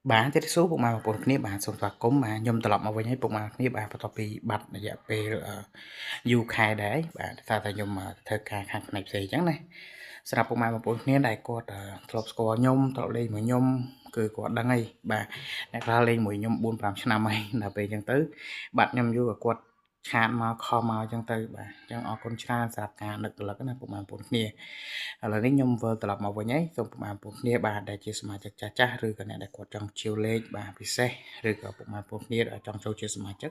Bạn cho số bộ mà mộtគ្នាបាទសូមស្វាគមន៍បាទខ្ញុំត្រឡប់មកវិញហើយពុកម៉ែគ្នាបាទបន្ទាប់ពីបាត់រយៈពេលយូរខែដែរបាទថាតែខ្ញុំធ្វើការខាងផ្នែកផ្សេងអញ្ចឹងណាសម្រាប់ពុកម៉ែបងប្អូនគ្នាដែលគាត់ធ្លាប់ស្គាល់ខ្ញុំធ្លាប់លេងមួយខ្ញុំគឺគាត់ដឹងហើយបាទអ្នកខ្លះលេងមួយខ្ញុំ4 5ឆ្នាំហើយដល់ពេលអញ្ចឹងទៅបាត់ខ្ញុំយូរក៏គាត់ឆាតមកខលមកអញ្ចឹងទៅបាទអញ្ចឹងអរគុណច្រើនសម្រាប់ការនឹករលឹកណាពុកម៉ែបងប្អូនគ្នាឥឡូវនេះខ្ញុំវិលត្រឡប់មកវិញហើយសូមពុកម៉ែបងប្អូនគ្នាបាទដែលជាសមាជិកចាស់ៗឬក៏អ្នកដែលគាត់ចង់ជាវលេខបាទពិសេសឬក៏ពុកម៉ែបងប្អូនគ្នាដែលចង់ចូលជាសមាជិក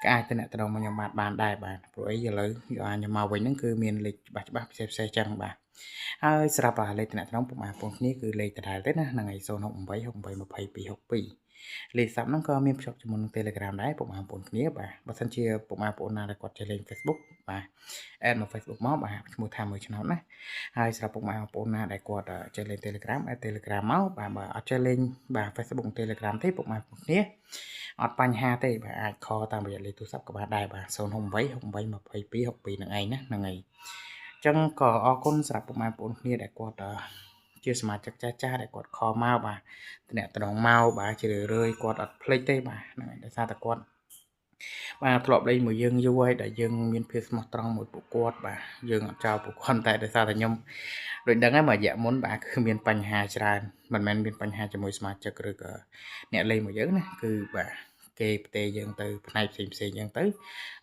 ក៏អាចតំណតំមកខ្ញុំបានដែរបាទព្រោះអីឥឡូវខ្ញុំមកវិញហ្នឹងគឺមានលេខច្បាស់ផ្សេងចឹងបាទហើយសម្រាប់លេខតំណពុកម៉ែបងប្អូនគ្នាគឺលេខដដែលទេណាហ្នឹងហើយ068 68 22 លេខសាប់ហ្នឹងក៏មានភ្ជាប់ជាមួយនឹង Telegram ដែរពុកម៉ែបងប្អូនគ្នាបាទបើសិនជាពុកម៉ែបងប្អូនណាដែលគាត់ចេះលេង Facebook បាទ add មក Facebook មកបាទឈ្មោះថាមួយឆ្នោតណាហើយសម្រាប់ពុកម៉ែបងប្អូនណាដែលគាត់ចេះលេង Telegram add Telegram មកបាទបើអត់ចេះលេងបាទ Facebook Telegram ទេពុកម៉ែបងប្អូនគ្នាអត់បញ្ហាទេបាទអាចខលតាមរយៈលេខទូរស័ព្ទក៏បានដែរបាទ068 68 22 62នឹងឯងណាហ្នឹងហើយចឹងក៏អរគុណសម្រាប់ពុកម៉ែបងប្អូនគ្នាដែលគាត់ជាសមាជិកចាស់ដែលគាត់ខលមកបាទតំណមកបាទជារឿយគាត់អត់ភ្លេចទេបាទហ្នឹងហើយដោយសារតែគាត់បាទធ្លាប់លេងមួយយើងយូរហើយដែលយើងមានភាពស្មោះត្រង់មួយពួកគាត់បាទយើងអត់ចោលពួកគាត់តែដោយសារតែខ្ញុំដូចដឹងហើយមួយរយៈមុនបាទគឺមានបញ្ហាច្រើនមិនមែនមានបញ្ហាជាមួយសមាជិកឬក៏អ្នកលេងមួយយើងណាគឺបាទគេផ្ទេរយើងទៅផ្នែកផ្សេងយើងទៅ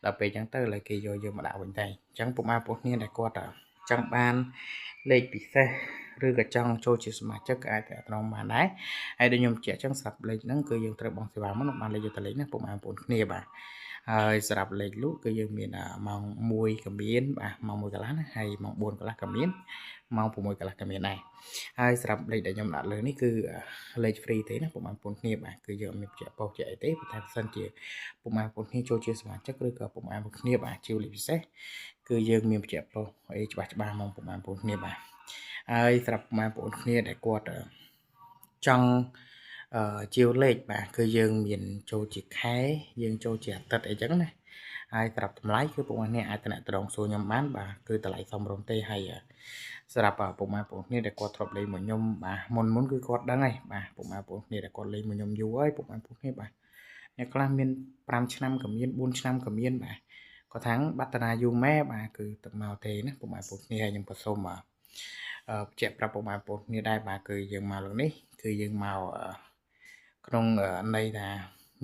ដល់ពេលអញ្ចឹងទៅឥឡូវគេយកយើងមកដាក់វិញតែអញ្ចឹងពុកម៉ែបងប្អូនគ្នាដែលគាត់ចង់បានលេខពិសេសឬក៏ចង់ចូលជាសមាជិកអាចតាក់ទងបានដែរហើយដូចខ្ញុំជែកអញ្ចឹងសម្រាប់លេខហ្នឹងគឺយើងត្រូវបង់សេវាមុនបានលេខយកទៅលេខណាពុកម៉ែបងប្អូនគ្នាបាទហើយសម្រាប់លេខលក់គឺយើងមានម៉ោង1ក៏មានបាទម៉ោង1កន្លះណាហើយម៉ោង4កន្លះក៏មានម៉ោង6កន្លះក៏មានដែរហើយសម្រាប់លេខដែលខ្ញុំដាក់លើនេះគឺលេខ free ទេណាពុកម៉ែបងប្អូនគ្នាបាទគឺយើងអត់មានបញ្ជាក់ប៉ុស្តិ៍ជាអីទេប៉ុន្តែបើសិនជាពុកម៉ែបងប្អូនគ្នាចូលជាសមាជិកឬក៏ពុកម៉ែបងប្អូនគ្នាបាទជាលេខពិសេសគឺយើងមានបញ្ជាក់ប៉ុស្តិ៍អីច្បាស់មកពុកម៉ែបងប្អូនគ្នាបាទហើយសម្រាប់ពុកម៉ែបងប្អូនគ្នាដែលគាត់ចង់ជាវលេខបាទគឺយើងមានចូលជាខែយើងចូលជាអាទិត្យអីចឹងណាហើយប្រាប់តម្លៃគឺពុកម៉ែអ្នកអាចតំណត្រង់សួរខ្ញុំបានបាទគឺតម្លៃសមរម្យទេហើយសម្រាប់ពុកម៉ែបងប្អូនគ្នាដែលគាត់ធ្លាប់លេងមួយខ្ញុំបាទមុនគឺគាត់ដឹងហើយបាទពុកម៉ែបងប្អូនគ្នាដែលគាត់លេងមួយខ្ញុំយូរហើយពុកម៉ែបងប្អូនគ្នាបាទអ្នកខ្លះមាន5ឆ្នាំក៏មាន4ឆ្នាំក៏មានបាទគាត់ថាបាត់តារាយូរម៉ែបាទគឺទឹកមកទេណាពុកម៉ែបងប្អូនគ្នាហើយខ្ញុំក៏សូមបញ្ជាក់ប្រាប់ពុកម៉ែបងប្អូនគ្នាដែរបាទគឺយើងមកលើកនេះគឺយើងមកក្នុងន័យថា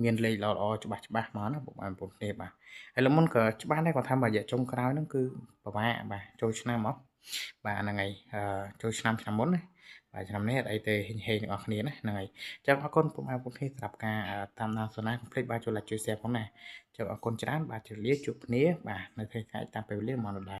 មានលេខល្អច្បាស់មកណាពុកម៉ែបងប្អូនគ្នាបាទហើយលើមុនក៏ច្បាស់ដែរគាត់ថារយៈចុងក្រោយហ្នឹងគឺពិបាកបាទចូលឆ្នាំមកបាទហ្នឹងហើយចូលឆ្នាំមុនណាបាទឆ្នាំនេះអត់អីទេហេងទាំងអស់គ្នាណាហ្នឹងហើយអញ្ចឹងអរគុណពុកម៉ែបងប្អូនគ្នាសម្រាប់ការតាមដានសូណាកុំភ្លេចបាទជួយ like ជួយ share ផងណាអញ្ចឹងអរគុណច្រើនបាទជម្រាបលាជួបគ្នាបាទនៅថ្ងៃតាមពេលវេលាមកដល់